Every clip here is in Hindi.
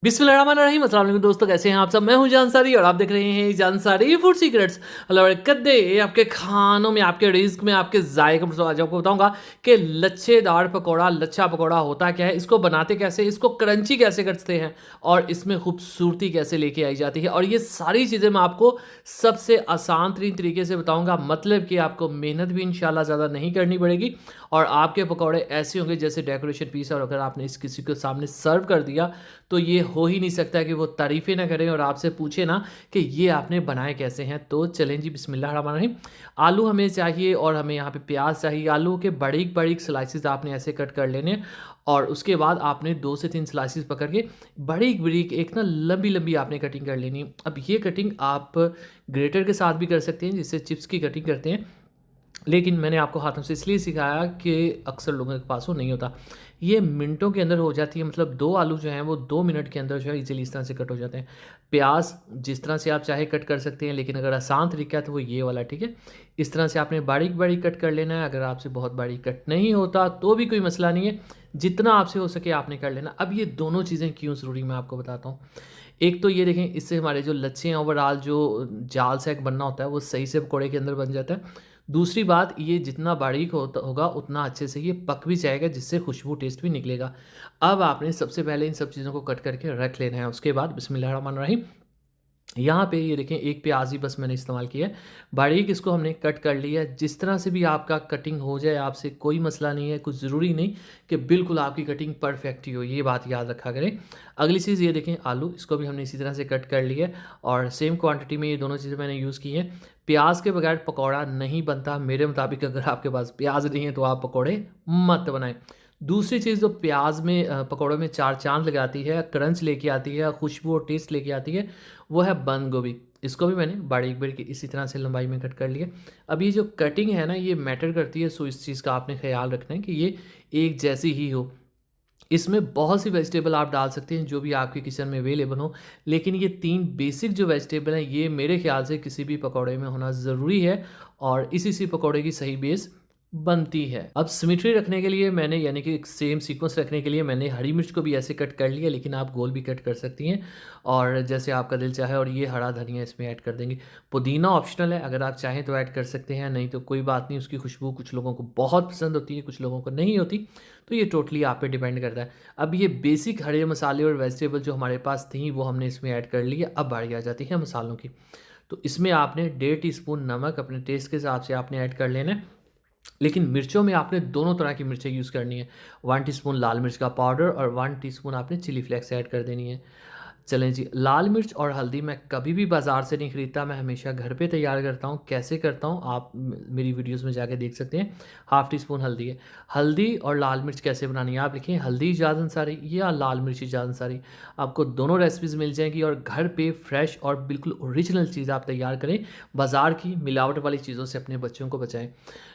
बिस्मिल्लाहिर्रहमानिर्रहीम। अस्सलाम वालेकुम दोस्तों, कैसे हैं आप सब। मैं हूं जानसारी और आप देख रहे हैं जानसारी फूड सीक्रेट्स। कद्दे आपके खानों में, आपके रिस्क में, आपके जायके में। आज आपको बताऊंगा कि लच्छेदार पकौड़ा, लच्छा पकौड़ा होता क्या है, इसको बनाते कैसे, इसको क्रंची कैसे करते हैं और इसमें खूबसूरती कैसे लेके आई जाती है। और ये सारी चीज़ें मैं आपको सबसे आसान तरीन तरीके से बताऊँगा, मतलब कि आपको मेहनत भी इंशाल्लाह ज़्यादा नहीं करनी पड़ेगी और आपके पकौड़े ऐसे होंगे जैसे डेकोरेशन पीस। और अगर आपने इस किसी के सामने सर्व कर दिया तो ये हो ही नहीं सकता कि वो तारीफ़ें ना करें और आपसे पूछे ना कि ये आपने बनाए कैसे हैं। तो चलें जी, बिस्मिल्लाहिर्रहमानिर्रहीम। आलू हमें चाहिए और हमें यहाँ पे प्याज चाहिए। आलू के बारीक बारीक स्लाइसेस आपने ऐसे कट कर लेने हैं और उसके बाद आपने 2 से 3 स्लाइसेस पकड़ के बारीक बारीक एक ना लंबी लंबी आपने कटिंग कर लेनी है। अब ये कटिंग आप ग्रेटर के साथ भी कर सकते हैं, जिससे चिप्स की कटिंग करते हैं, लेकिन मैंने आपको हाथों से इसलिए सिखाया कि अक्सर लोगों के पास वो नहीं होता। ये मिनटों के अंदर हो जाती है, मतलब 2 आलू जो हैं वो 2 मिनट के अंदर जो है ईज़िली इस तरह से कट हो जाते हैं। प्याज़ जिस तरह से आप चाहे कट कर सकते हैं, लेकिन अगर आसान तरीका है तो वो ये वाला, ठीक है। इस तरह से आपने बारीक-बारीक कट कर लेना है। अगर आपसे बहुत बारीक कट नहीं होता तो भी कोई मसला नहीं है, जितना आपसे हो सके आपने कर लेना। अब ये दोनों चीज़ें क्यों ज़रूरी मैं आपको बताता हूँ। एक तो ये देखें, इससे हमारे जो लच्छे हैं ओवरऑल जो जाल से एक बनना होता है वो सही से पकौड़े के अंदर बन जाता है। दूसरी बात, ये जितना बारीक होता होगा उतना अच्छे से ये पक भी जाएगा, जिससे खुशबू टेस्ट भी निकलेगा। अब आपने सबसे पहले इन सब चीज़ों को कट करके रख लेना है। उसके बाद बिस्मिल्लाहिर्रहमानिर्रहीम, यहाँ पे ये देखें एक प्याज ही बस मैंने इस्तेमाल किया है। बारीक इसको हमने कट कर लिया है। जिस तरह से भी आपका कटिंग हो जाए, आपसे कोई मसला नहीं है। कुछ ज़रूरी नहीं कि बिल्कुल आपकी कटिंग परफेक्ट ही हो, ये बात याद रखा करें। अगली चीज़ ये देखें, आलू, इसको भी हमने इसी तरह से कट कर लिया है और सेम क्वांटिटी में ये दोनों चीज़ें मैंने यूज़ की हैं। प्याज के बगैर पकौड़ा नहीं बनता मेरे मुताबिक। अगर आपके पास प्याज नहीं है तो आप पकौड़े मत बनाएं। दूसरी चीज़ जो प्याज में पकौड़ों में चार चांद लगाती है, क्रंच लेके आती है, खुशबू और टेस्ट लेके आती है, वो है बंद गोभी। इसको भी मैंने बारीक बारीक इसी तरह से लंबाई में कट कर लिया। अब ये जो कटिंग है ना, ये मैटर करती है, सो इस चीज़ का आपने ख्याल रखना है कि ये एक जैसी ही हो। इसमें बहुत सी वेजिटेबल आप डाल सकते हैं जो भी आपके किचन में अवेलेबल हो, लेकिन ये 3 बेसिक जो वेजिटेबल हैं ये मेरे ख्याल से किसी भी पकौड़े में होना ज़रूरी है और इसी से पकौड़े की सही बेस बनती है। अब सिमेट्री रखने के लिए मैंने, यानी कि एक सेम सीक्वेंस रखने के लिए मैंने हरी मिर्च को भी ऐसे कट कर लिया, लेकिन आप गोल भी कट कर सकती हैं और जैसे आपका दिल चाहे। और ये हरा धनिया इसमें ऐड कर देंगे। पुदीना ऑप्शनल है, अगर आप चाहें तो ऐड कर सकते हैं, नहीं तो कोई बात नहीं। उसकी खुशबू कुछ लोगों को बहुत पसंद होती है, कुछ लोगों को नहीं होती, तो ये टोटली आप पे डिपेंड करता है। अब ये बेसिक हरे मसाले और वेजिटेबल जो हमारे पास थी वो हमने इसमें ऐड कर लिया। अब बारी आ जाती है मसालों की। तो इसमें आपने 1.5 टीस्पून नमक अपने टेस्ट के हिसाब से आपने ऐड कर लेना है, लेकिन मिर्चों में आपने दोनों तरह की मिर्चें यूज़ करनी है। 1 टीस्पून लाल मिर्च का पाउडर और 1 टीस्पून आपने चिली फ्लेक्स ऐड कर देनी है। चलें जी, लाल मिर्च और हल्दी मैं कभी भी बाज़ार से नहीं खरीदता, मैं हमेशा घर पे तैयार करता हूँ। कैसे करता हूँ आप मेरी वीडियोस में जाके देख सकते हैं। हाफ़ टी स्पून हल्दी है। हल्दी और लाल मिर्च कैसे बनानी है, आप लिखें हल्दी इजाज़ अंसारी या लाल मिर्च इजाज़ अंसारी, आपको दोनों रेसिपीज़ मिल जाएंगी। और घर पे फ्रेश और बिल्कुल ओरिजिनल चीज़ आप तैयार करें, बाज़ार की मिलावट वाली चीज़ों से अपने बच्चों को बचाएं।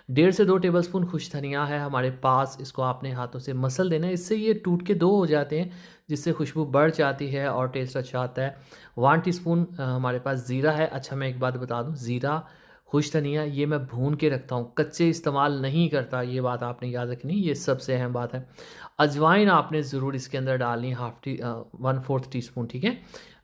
1.5 से 2 टेबलस्पून खुश धनिया है हमारे पास, इसको आपने हाथों से मसल देना है, इससे ये टूट के 2 हो जाते हैं, जिससे खुशबू बढ़ जाती है और टेस्ट अच्छा आता है। 1 टीस्पून हमारे पास ज़ीरा है। अच्छा, मैं एक बात बता दूँ, ज़ीरा, खुश धनिया ये मैं भून के रखता हूँ, कच्चे इस्तेमाल नहीं करता, ये बात आपने याद रखनी, ये सबसे अहम बात है। अजवाइन आपने ज़रूर इसके अंदर डालनी, 1/4 टीस्पून, ठीक है,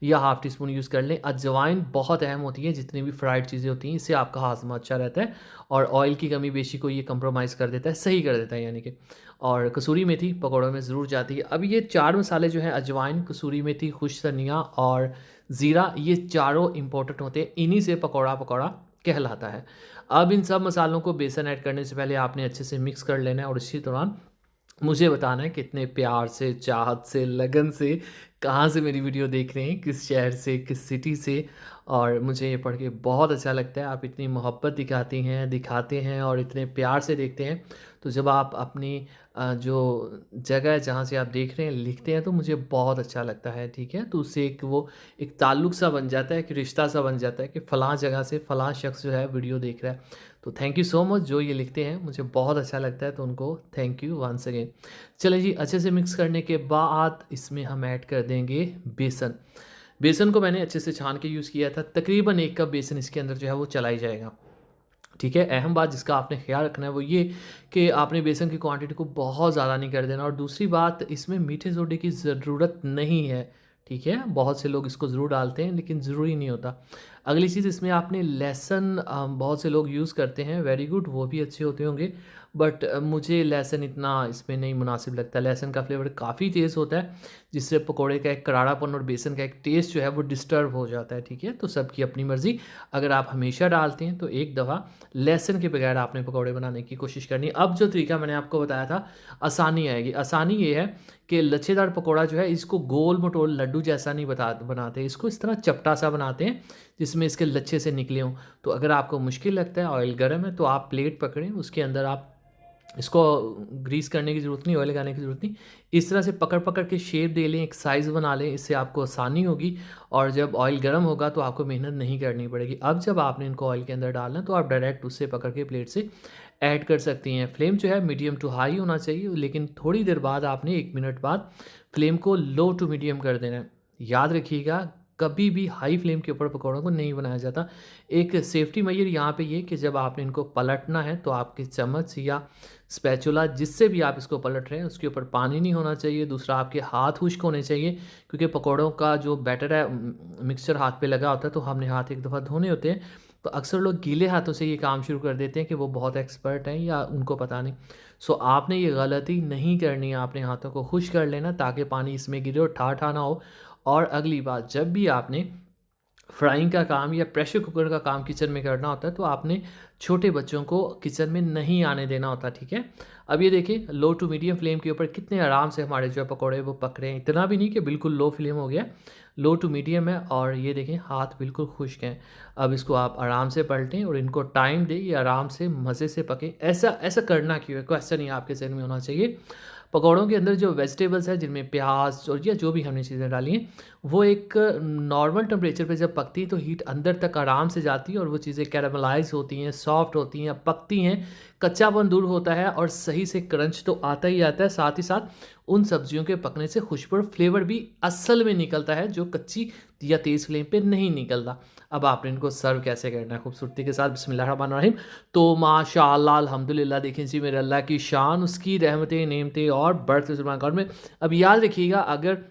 या हाफ़ टी स्पून यूज़ कर लें। अजवाइन बहुत अहम होती है, जितनी भी फ्राइड चीज़ें होती हैं इससे आपका हाज़मा अच्छा रहता है और ऑयल की कमी बेशी को ये कंप्रोमाइज़ कर देता है, सही कर देता है यानी कि। और कसूरी मेथी पकौड़ों में ज़रूर जाती है। अब ये 4 मसाले जो हैं, अजवाइन, कसूरी मेथी, खुश धनिया और ज़ीरा, ये चारों इम्पोर्टेंट होते हैं, इन्हीं से पकौड़ा पकौड़ा कहलाता है। अब इन सब मसालों को बेसन ऐड करने से पहले आपने अच्छे से मिक्स कर लेना है और इसी दौरान मुझे बताना है कितने प्यार से, चाहत से, लगन से, कहाँ से मेरी वीडियो देख रहे हैं, किस शहर से, किस सिटी से। और मुझे ये पढ़ के बहुत अच्छा लगता है, आप इतनी मोहब्बत दिखाती हैं, दिखाते हैं और इतने प्यार से देखते हैं। तो जब आप अपनी जो जगह है जहाँ से आप देख रहे हैं लिखते हैं तो मुझे बहुत अच्छा लगता है, ठीक है। तो उससे एक वो एक ताल्लुक़ सा बन जाता है, एक रिश्ता सा बन जाता है कि फ़लाँ जगह से फ़लाँ शख्स जो है वीडियो देख रहा है। तो थैंक यू सो मच जो ये लिखते हैं, मुझे बहुत अच्छा लगता है, तो उनको थैंक यू वंस अगेन। चलिए जी, अच्छे से मिक्स करने के बाद इसमें हम ऐड कर देंगे बेसन। बेसन को मैंने अच्छे से छान के यूज़ किया था, तकरीबन 1 कप बेसन इसके अंदर जो है वो चला ही जाएगा, ठीक है। अहम बात जिसका आपने ख्याल रखना है वो ये कि आपने बेसन की क्वांटिटी को बहुत ज़्यादा नहीं कर देना। और दूसरी बात, इसमें मीठे सोडे की ज़रूरत नहीं है, ठीक है? बहुत से लोग इसको ज़रूर डालते हैं लेकिन ज़रूरी नहीं होता। अगली चीज़ इसमें आपने लहसुन बहुत से लोग यूज़ करते हैं, वेरी गुड वो भी अच्छे होते होंगे। बट मुझे लहसुन इतना इसमें नहीं मुनासिब लगता। लहसुन का फ्लेवर काफ़ी तेज़ होता है, जिससे पकोड़े का एक करारापन और बेसन का एक टेस्ट जो है वो डिस्टर्ब हो जाता है, ठीक है? तो सबकी अपनी मर्ज़ी। अगर आप हमेशा डालते हैं तो एक दफ़ा लहसुन के बगैर आपने पकोड़े बनाने की कोशिश करनी है। अब जो तरीका मैंने आपको बताया था, आसानी आएगी। आसानी ये है कि लच्छेदार पकोड़ा जो है इसको गोल-मटोल लड्डू जैसा नहीं बनाते, इसको इस तरह चपटा-सा बनाते हैं जिसमें इसके लच्छे से निकले हों। तो अगर आपको मुश्किल लगता है, ऑयल गर्म है, तो आप प्लेट पकड़ें, उसके अंदर आप इसको ग्रीस करने की ज़रूरत नहीं, ऑयल लगाने की ज़रूरत नहीं। इस तरह से पकड़-पकड़ के शेप दे लें, एक साइज़ बना लें, इससे आपको आसानी होगी और जब ऑयल गर्म होगा तो आपको मेहनत नहीं करनी पड़ेगी। अब जब आपने इनको ऑयल के अंदर डालना है तो आप डायरेक्ट उससे पकड़ के प्लेट से ऐड कर सकती हैं। फ्लेम जो है मीडियम टू हाई होना चाहिए, लेकिन थोड़ी देर बाद आपने 1 मिनट बाद फ्लेम को लो टू मीडियम कर देना है। याद रखिएगा, कभी भी हाई फ्लेम के ऊपर पकौड़ों को नहीं बनाया जाता। एक सेफ्टी मेजर यहाँ पे ये कि जब आपने इनको पलटना है तो आपके चम्मच या स्पैचुला जिससे भी आप इसको पलट रहे हैं उसके ऊपर पानी नहीं होना चाहिए। दूसरा, आपके हाथ खुश्क होने चाहिए, क्योंकि पकौड़ों का जो बैटर है मिक्सचर हाथ पे लगा होता है, तो हमने हाथ एक दफ़ा धोने होते हैं। तो अक्सर लोग गीले हाथों से ये काम शुरू कर देते हैं कि वो बहुत एक्सपर्ट हैं या उनको पता नहीं। सो आपने ये गलती नहीं करनी है, आपने हाथों को खुश्क कर लेना ताकि पानी इसमें गिरे और ठा-ठा ना हो। और अगली बात, जब भी आपने फ्राइंग का काम या प्रेशर कुकर का काम किचन में करना होता है तो आपने छोटे बच्चों को किचन में नहीं आने देना होता, ठीक है? अब ये देखिए, लो टू मीडियम फ्लेम के ऊपर कितने आराम से हमारे जो है पकौड़े वो पक रहे हैं। इतना भी नहीं कि बिल्कुल लो फ्लेम हो गया, लो टू मीडियम है और ये देखें हाथ बिल्कुल खुश्क हैं। अब इसको आप आराम से पलटें और इनको टाइम दें, ये आराम से मज़े से पकें। ऐसा ऐसा करना क्यों है, क्वेश्चन ये आपके ज़हन में होना चाहिए। पकौड़ों के अंदर जो वेजिटेबल्स हैं जिनमें प्याज और या जो भी हमने चीज़ें डाली हैं, वो एक नॉर्मल टेम्परेचर पे जब पकती हैं तो हीट अंदर तक आराम से जाती है और वो चीज़ें कैरामलाइज़ होती हैं, सॉफ्ट होती हैं, पकती हैं, कच्चापन दूर होता है और सही से क्रंच तो आता ही आता है। साथ ही साथ उन सब्जियों के पकने से खुशबू और फ्लेवर भी असल में निकलता है, जो कच्ची या तेज़ फ्लेम पे नहीं निकलता। अब आपने इनको सर्व कैसे करना है खूबसूरती के साथ, बिस्मिल्लाहिर्रहमानिर्रहीम। तो माशाअल्लाह अल्हम्दुलिल्लाह, देखें जी मेरे अल्लाह की शान, उसकी रहमतें, नेमतें और बढ़ते ज़ुबान कौर में। अब याद रखिएगा, अगर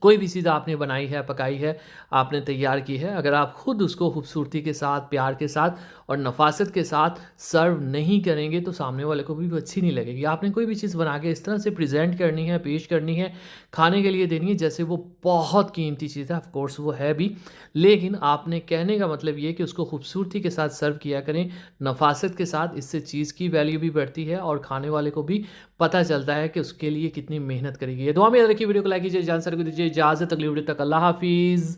कोई भी चीज़ आपने बनाई है, पकाई है, आपने तैयार की है, अगर आप खुद उसको खूबसूरती के साथ, प्यार के साथ और नफ़ासत के साथ सर्व नहीं करेंगे तो सामने वाले को भी वो अच्छी नहीं लगेगी। आपने कोई भी चीज़ बना के इस तरह से प्रेज़ेंट करनी है, पेश करनी है, खाने के लिए देनी है जैसे वो बहुत कीमती चीज़ है। ऑफ़ कोर्स वो है भी, लेकिन आपने कहने का मतलब ये है कि उसको खूबसूरती के साथ सर्व किया करें, नफ़ासत के साथ। इससे चीज़ की वैल्यू भी बढ़ती है और खाने वाले को भी पता चलता है कि उसके लिए कितनी मेहनत करी गई है। दुआ में याद रखिए, वीडियो को लाइक कीजिए, जान सर को दीजिए इजाज़त। अगली वीडियो तक अल्लाह हाफ़िज़।